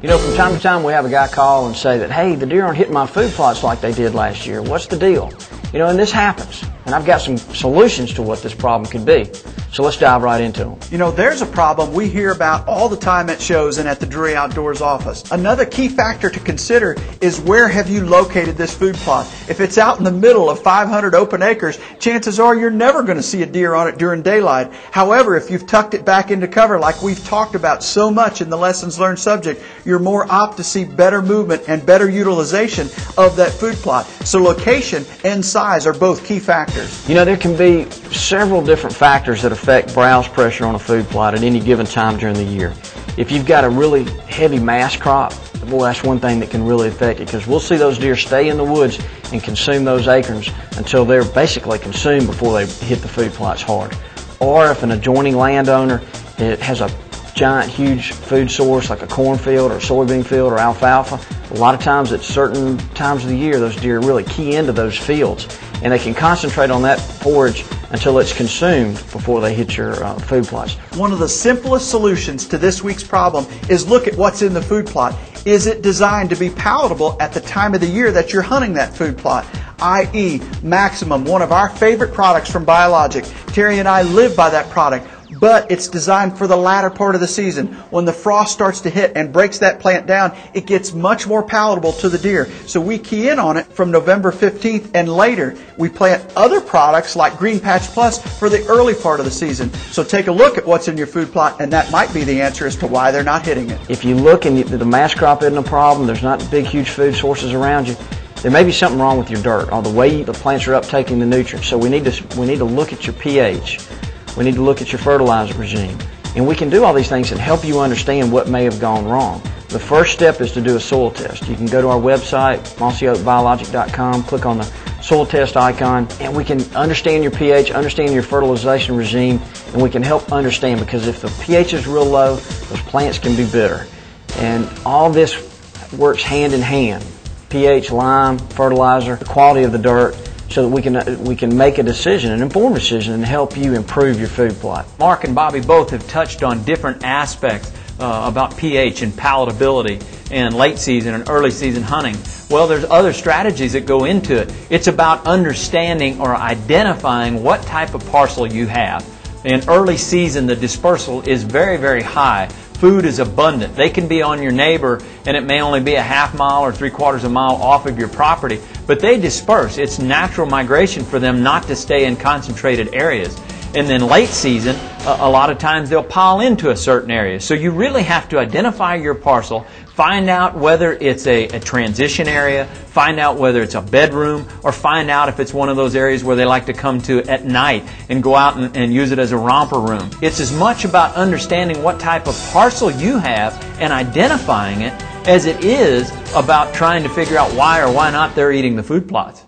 You know, from time to time we have a guy call and say that, hey, the deer aren't hitting my food plots like they did last year. What's the deal? You know, and this happens. And I've got some solutions to what this problem could be. So let's dive right into them. You know, there's a problem we hear about all the time at shows and at the Drury Outdoors office. Another key factor to consider is where have you located this food plot. If it's out in the middle of 500 open acres, chances are you're never going to see a deer on it during daylight. However, if you've tucked it back into cover like we've talked about so much in the lessons learned subject, you're more apt to see better movement and better utilization of that food plot. So location and size are both key factors. You know, there can be several different factors that affect browse pressure on a food plot at any given time during the year. If you've got a really heavy mass crop, boy, that's one thing that can really affect it, because we'll see those deer stay in the woods and consume those acorns until they're basically consumed before they hit the food plots hard. Or if an adjoining landowner has a giant, huge food source like a cornfield or a soybean field or alfalfa, a lot of times at certain times of the year those deer really key into those fields and they can concentrate on that forage until it's consumed before they hit your food plots. One of the simplest solutions to this week's problem is look at what's in the food plot. Is it designed to be palatable at the time of the year that you're hunting that food plot? i.e. Maximum, one of our favorite products from BioLogic. Terry and I live by that product. But it's designed for the latter part of the season. When the frost starts to hit and breaks that plant down, it gets much more palatable to the deer. So we key in on it from November 15th and later. We plant other products like Green Patch Plus for the early part of the season. So take a look at what's in your food plot, and that might be the answer as to why they're not hitting it. If you look and the mass crop isn't a problem, there's not big, huge food sources around you, there may be something wrong with your dirt or the way the plants are uptaking the nutrients. So we need to look at your pH. We need to look at your fertilizer regime. And we can do all these things and help you understand what may have gone wrong. The first step is to do a soil test. You can go to our website, mossyoakbiologic.com, click on the soil test icon, and we can understand your pH, understand your fertilization regime, and we can help understand, because if the pH is real low, those plants can be bitter. And all this works hand in hand. pH, lime, fertilizer, the quality of the dirt, so that we can make a decision, an informed decision, and help you improve your food plot. Mark and Bobby both have touched on different aspects about pH and palatability and late season and early season hunting. Well, there's other strategies that go into it. It's about understanding or identifying what type of parcel you have. In early season, the dispersal is very, very high. Food is abundant. They can be on your neighbor and it may only be a half mile or 3/4 mile off of your property, but they disperse. It's natural migration for them not to stay in concentrated areas. And then late season, a lot of times they'll pile into a certain area. So you really have to identify your parcel, find out whether it's a transition area, find out whether it's a bedroom, or find out if it's one of those areas where they like to come to at night and go out and use it as a romper room. It's as much about understanding what type of parcel you have and identifying it as it is about trying to figure out why or why not they're eating the food plots.